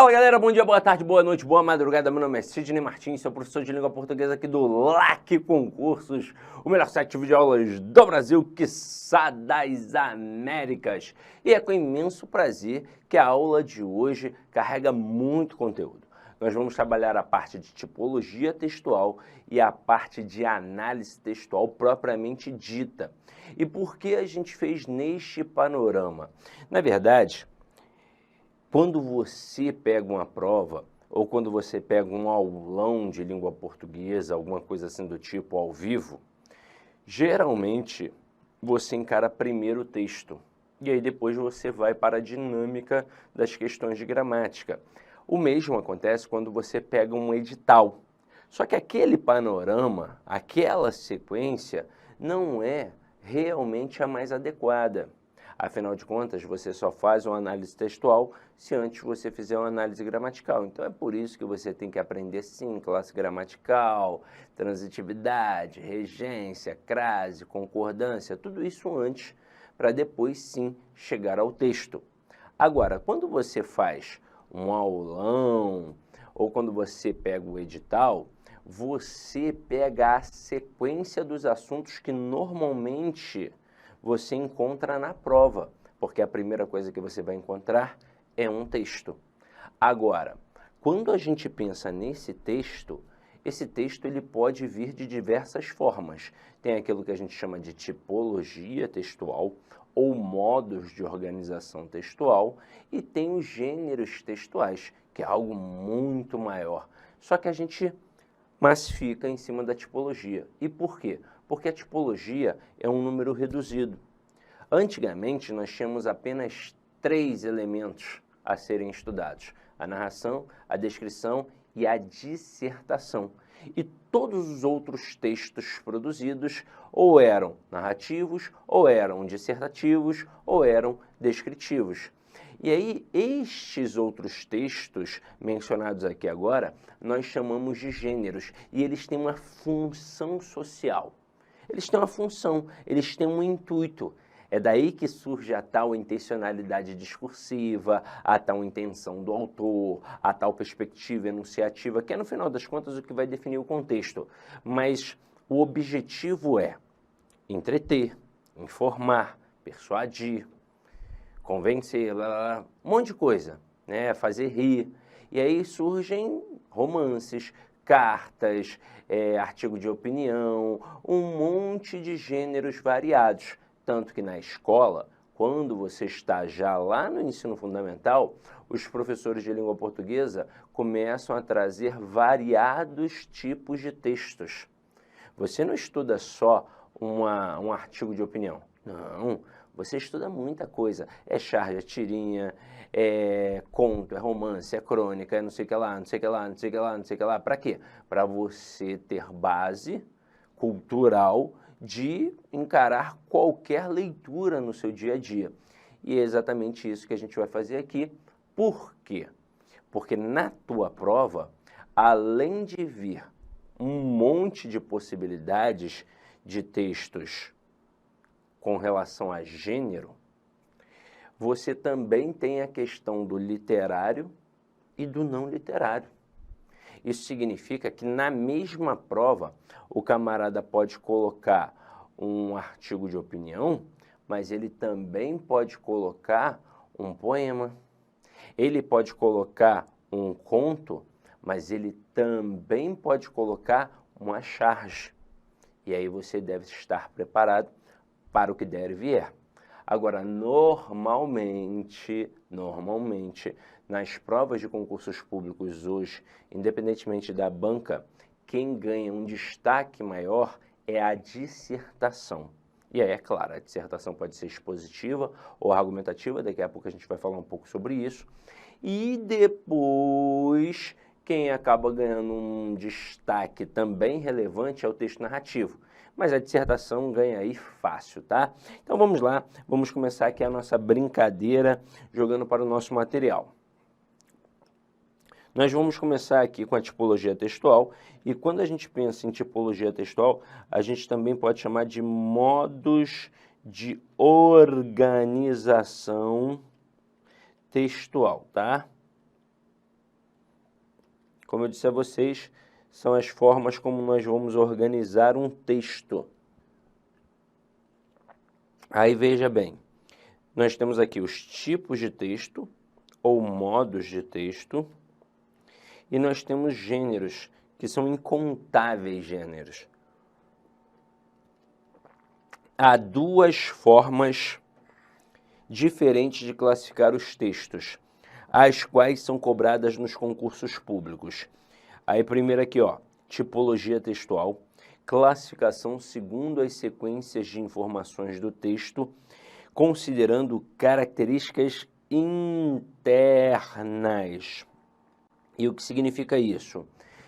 Fala galera, bom dia, boa tarde, boa noite, boa madrugada. Meu nome é Sidney Martins, sou professor de língua portuguesa aqui do LAC Concursos, o melhor site de videoaulas do Brasil, quiçá das Américas. E é com imenso prazer que a aula de hoje carrega muito conteúdo. Nós vamos trabalhar a parte de tipologia textual e a parte de análise textual propriamente dita. E por que a gente fez neste panorama? Na verdade, quando você pega uma prova, ou quando você pega um aulão de língua portuguesa, alguma coisa assim do tipo ao vivo, geralmente você encara primeiro o texto, e aí depois você vai para a dinâmica das questões de gramática. O mesmo acontece quando você pega um edital. Só que aquele panorama, aquela sequência, não é realmente a mais adequada. Afinal de contas, você só faz uma análise textual se antes você fizer uma análise gramatical. Então é por isso que você tem que aprender sim, classe gramatical, transitividade, regência, crase, concordância, tudo isso antes, para depois sim chegar ao texto. Agora, quando você faz um aulão ou quando você pega o edital, você pega a sequência dos assuntos que normalmente você encontra na prova, porque a primeira coisa que você vai encontrar é um texto. Agora, quando a gente pensa nesse texto, esse texto ele pode vir de diversas formas. Tem aquilo que a gente chama de tipologia textual ou modos de organização textual e tem os gêneros textuais, que é algo muito maior. Só que a gente massifica em cima da tipologia. E por quê? Porque a tipologia é um número reduzido. Antigamente, nós tínhamos apenas 3 elementos a serem estudados: a narração, a descrição e a dissertação. E todos os outros textos produzidos ou eram narrativos, ou eram dissertativos, ou eram descritivos. E aí, estes outros textos mencionados aqui agora, nós chamamos de gêneros, e eles têm uma função social. Eles têm uma função, eles têm um intuito. É daí que surge a tal intencionalidade discursiva, a tal intenção do autor, a tal perspectiva enunciativa, que é, no final das contas, o que vai definir o contexto. Mas o objetivo é entreter, informar, persuadir, convencer, um monte de coisa, né? Fazer rir. E aí surgem romances, cartas, artigo de opinião, um monte de gêneros variados. Tanto que na escola, quando você está já lá no ensino fundamental, os professores de língua portuguesa começam a trazer variados tipos de textos. Você não estuda só um artigo de opinião, não. Você estuda muita coisa. É charge, é tirinha, é conto, é romance, é crônica, é não sei o que lá, não sei o que lá, não sei o que lá, não sei o que lá. Para quê? Para você ter base cultural de encarar qualquer leitura no seu dia a dia. E é exatamente isso que a gente vai fazer aqui. Por quê? Porque na tua prova, além de vir um monte de possibilidades de textos com relação a gênero, você também tem a questão do literário e do não literário. Isso significa que na mesma prova o camarada pode colocar um artigo de opinião, mas ele também pode colocar um poema. Ele pode colocar um conto, mas ele também pode colocar uma charge. E aí você deve estar preparado para o que der e vier. Agora, normalmente, nas provas de concursos públicos hoje, independentemente da banca, quem ganha um destaque maior é a dissertação. E aí, é claro, a dissertação pode ser expositiva ou argumentativa, daqui a pouco a gente vai falar um pouco sobre isso. E depois, quem acaba ganhando um destaque também relevante é o texto narrativo. Mas a dissertação ganha aí fácil, tá? Então vamos lá, vamos começar aqui a nossa brincadeira jogando para o nosso material. Nós vamos começar aqui com a tipologia textual, e quando a gente pensa em tipologia textual, a gente também pode chamar de modos de organização textual, tá? como eu disse a vocês, são as formas como nós vamos organizar um texto. Aí veja bem, nós temos aqui os tipos de texto ou modos de texto e nós temos gêneros, que são incontáveis gêneros. Há duas formas diferentes de classificar os textos, as quais são cobradas nos concursos públicos. Aí primeiro aqui, ó, tipologia textual, classificação segundo as sequências de informações do texto, considerando características internas. E o que significa isso?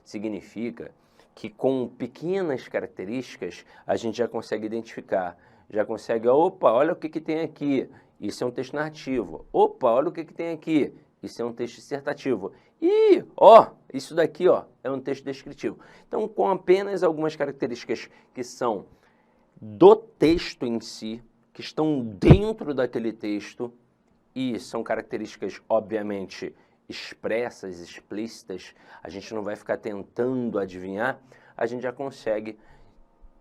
Significa que com pequenas características a gente já consegue identificar, já consegue, opa, olha o que tem aqui, isso é um texto narrativo. Opa, olha o que tem aqui, isso é um texto dissertativo. E, ó, isso daqui, ó, é um texto descritivo. Então, com apenas algumas características que são do texto em si, que estão dentro daquele texto, e são características, obviamente, expressas, explícitas, a gente não vai ficar tentando adivinhar, a gente já consegue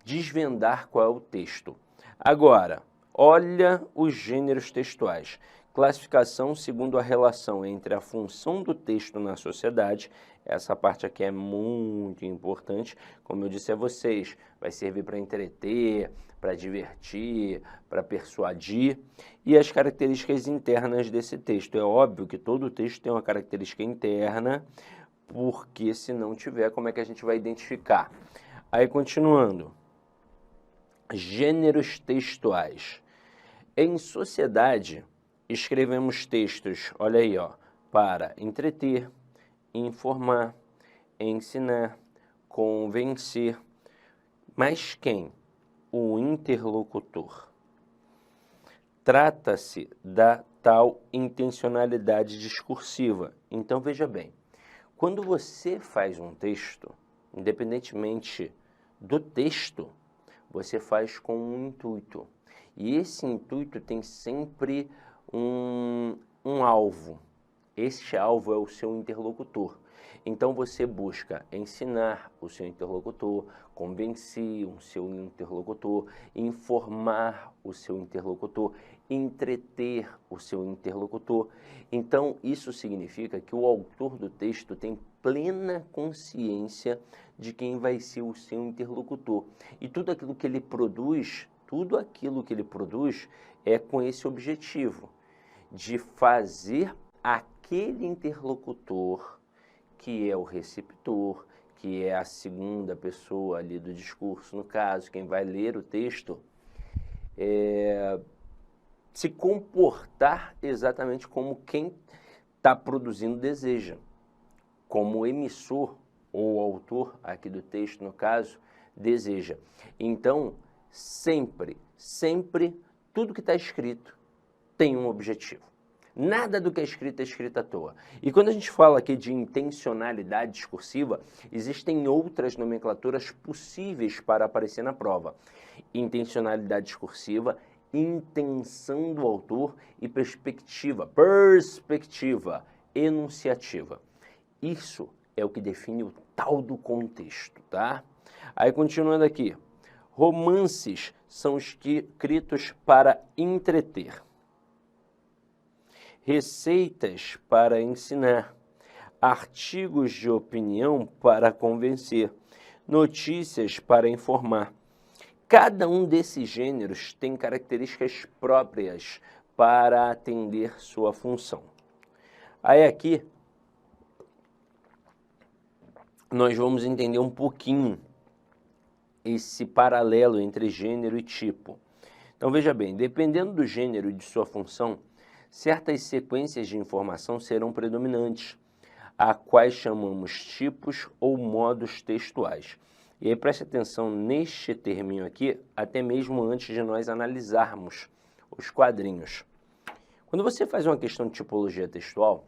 desvendar qual é o texto. Agora, olha os gêneros textuais. Classificação segundo a relação entre a função do texto na sociedade. Essa parte aqui é muito importante. Como eu disse a vocês, vai servir para entreter, para divertir, para persuadir. E as características internas desse texto. É óbvio que todo texto tem uma característica interna, porque se não tiver, como é que a gente vai identificar? Aí, continuando. Gêneros textuais. Em sociedade, escrevemos textos, olha aí, ó, para entreter, informar, ensinar, convencer. Mas quem? O interlocutor. Trata-se da tal intencionalidade discursiva. Então, veja bem, quando você faz um texto, independentemente do texto, você faz com um intuito. E esse intuito tem sempre um alvo. Este alvo é o seu interlocutor. Então você busca ensinar o seu interlocutor, convencer o seu interlocutor, informar o seu interlocutor, entreter o seu interlocutor. Então isso significa que o autor do texto tem plena consciência de quem vai ser o seu interlocutor. E tudo aquilo que ele produz é com esse objetivo, de fazer aquele interlocutor, que é o receptor, que é a segunda pessoa ali do discurso, no caso, quem vai ler o texto, se comportar exatamente como quem está produzindo deseja, como o emissor ou o autor aqui do texto, no caso, deseja. Então, sempre, tudo que está escrito tem um objetivo. Nada do que é escrito à toa. E quando a gente fala aqui de intencionalidade discursiva, existem outras nomenclaturas possíveis para aparecer na prova. Intencionalidade discursiva, intenção do autor e perspectiva, enunciativa. Isso é o que define o tal do contexto, tá? Aí, continuando aqui. Romances são escritos para entreter. Receitas para ensinar. Artigos de opinião para convencer. Notícias para informar. Cada um desses gêneros tem características próprias para atender sua função. Aí aqui, nós vamos entender um pouquinho esse paralelo entre gênero e tipo. Então, veja bem, dependendo do gênero e de sua função, certas sequências de informação serão predominantes, a quais chamamos tipos ou modos textuais. E aí preste atenção neste terminho aqui, até mesmo antes de nós analisarmos os quadrinhos. Quando você faz uma questão de tipologia textual,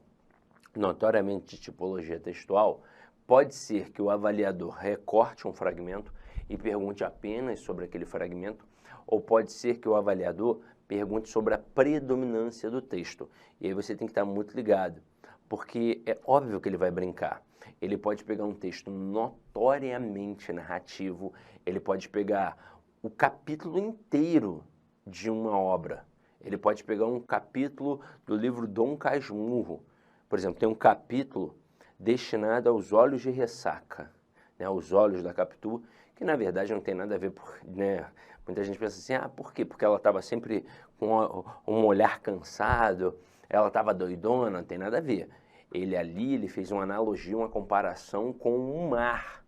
notoriamente de tipologia textual, pode ser que o avaliador recorte um fragmento e pergunte apenas sobre aquele fragmento, ou pode ser que o avaliador pergunte sobre a predominância do texto. E aí você tem que estar muito ligado, porque é óbvio que ele vai brincar. ele pode pegar um texto notoriamente narrativo, ele pode pegar o capítulo inteiro de uma obra. Ele pode pegar um capítulo do livro Dom Casmurro. Por exemplo, tem um capítulo destinado aos olhos de ressaca, né, os olhos da Capitu, que na verdade não tem nada a ver, né, muita gente pensa assim, ah, por quê? Porque ela estava sempre com um olhar cansado, ela estava doidona, não tem nada a ver. Ele fez uma analogia, uma comparação com o mar.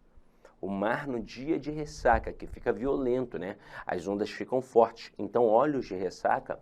O mar no dia de ressaca, que fica violento, né? As ondas ficam fortes. Então, olhos de ressaca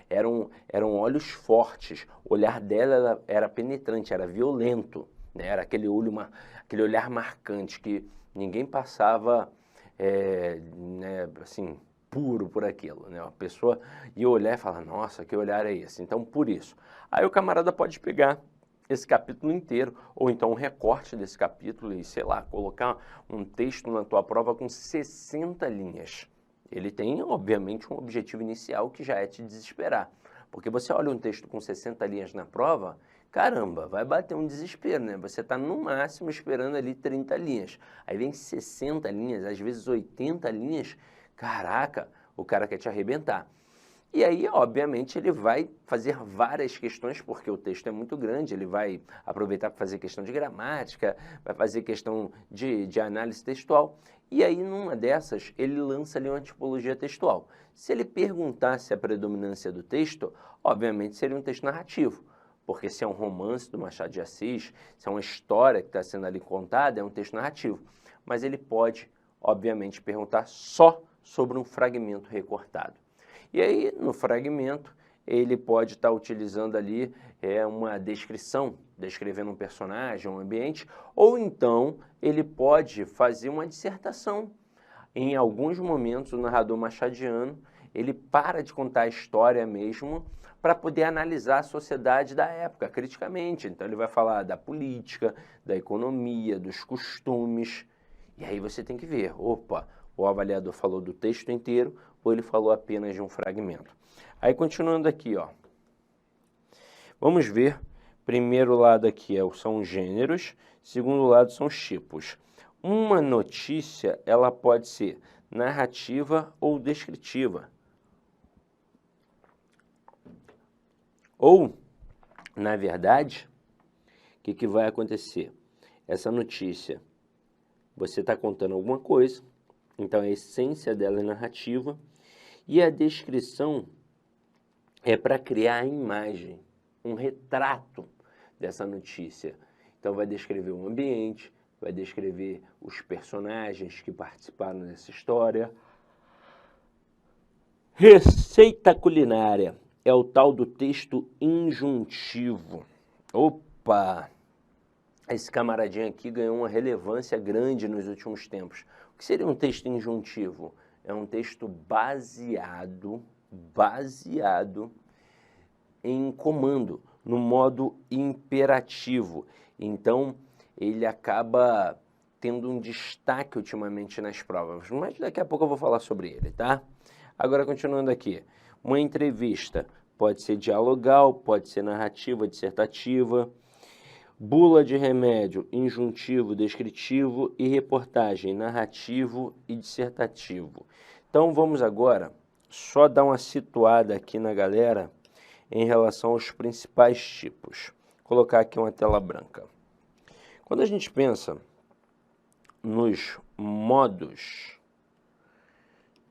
eram olhos fortes. O olhar dela era penetrante, era violento, né? Era aquele olhar marcante que ninguém passava, né, assim, puro por aquilo, né? A pessoa ia olhar e falar, nossa, que olhar é esse? Então, por isso. Aí o camarada pode pegar esse capítulo inteiro, ou então um recorte desse capítulo e, sei lá, colocar um texto na tua prova com 60 linhas. Ele tem, obviamente, um objetivo inicial que já é te desesperar. Porque você olha um texto com 60 linhas na prova, caramba, vai bater um desespero, né? Você está no máximo esperando ali 30 linhas. Aí vem 60 linhas, às vezes 80 linhas, caraca, o cara quer te arrebentar. E aí, obviamente, ele vai fazer várias questões, porque o texto é muito grande, ele vai aproveitar para fazer questão de gramática, vai fazer questão de análise textual, e aí, numa dessas, ele lança ali uma tipologia textual. Se ele perguntasse a predominância do texto, obviamente seria um texto narrativo, porque se é um romance do Machado de Assis, se é uma história que está sendo ali contada, é um texto narrativo. Mas ele pode, obviamente, perguntar só sobre um fragmento recortado. E aí, no fragmento, ele pode estar utilizando ali uma descrição, descrevendo um personagem, um ambiente, ou então ele pode fazer uma dissertação. Em alguns momentos, o narrador machadiano, ele para de contar a história mesmo para poder analisar a sociedade da época, criticamente. Então, ele vai falar da política, da economia, dos costumes. E aí você tem que ver, opa, o avaliador falou do texto inteiro ou ele falou apenas de um fragmento. Aí, continuando aqui, ó, vamos ver, primeiro lado aqui são os gêneros, segundo lado são os tipos. Uma notícia, ela pode ser narrativa ou descritiva. Ou, na verdade, o que vai acontecer? Essa notícia, você está contando alguma coisa, então a essência dela é narrativa, e a descrição é para criar a imagem, um retrato dessa notícia. Então vai descrever o ambiente, vai descrever os personagens que participaram dessa história. Receita culinária é o tal do texto injuntivo. Opa! Esse camaradinho aqui ganhou uma relevância grande nos últimos tempos. O que seria um texto injuntivo? É um texto baseado em comando, no modo imperativo. Então, ele acaba tendo um destaque ultimamente nas provas, mas daqui a pouco eu vou falar sobre ele, tá? Agora, continuando aqui, uma entrevista pode ser dialogal, pode ser narrativa, dissertativa, bula de remédio, injuntivo, descritivo e reportagem, narrativo e dissertativo. Então, vamos agora só dar uma situada aqui na galera em relação aos principais tipos. Vou colocar aqui uma tela branca. Quando a gente pensa nos modos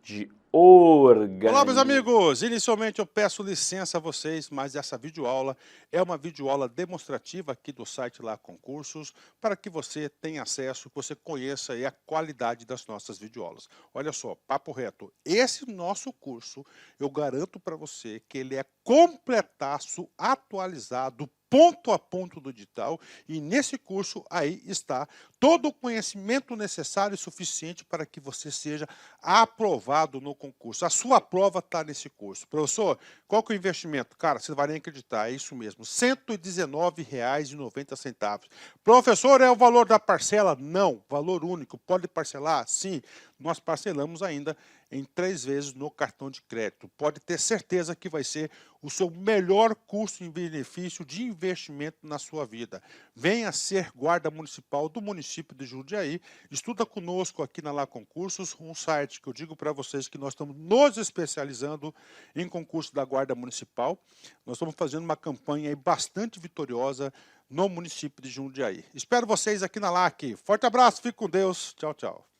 de organização... Olá, meus amigos! Inicialmente eu peço licença a vocês, mas essa videoaula é uma videoaula demonstrativa aqui do site Lá Concursos, para que você tenha acesso, que você conheça a qualidade das nossas videoaulas. Olha só, papo reto, esse nosso curso, eu garanto para você que ele é completaço, atualizado, ponto a ponto do digital, e nesse curso aí está todo o conhecimento necessário e suficiente para que você seja aprovado no concurso. A sua prova está nesse curso. Professor, qual que é o investimento? Cara, você vai nem acreditar, é isso mesmo, R$ 119,90. Professor, é o valor da parcela? Não, valor único. Pode parcelar? Sim, nós parcelamos ainda em 3 vezes no cartão de crédito. Pode ter certeza que vai ser o seu melhor custo-benefício de investimento na sua vida. Venha ser guarda municipal do município de Jundiaí. Estuda conosco aqui na Lá Concursos, um site que eu digo para vocês que nós estamos nos especializando em concurso da Guarda Municipal. Nós estamos fazendo uma campanha aí bastante vitoriosa no município de Jundiaí. Espero vocês aqui na LAC. Forte abraço, fique com Deus. Tchau, tchau.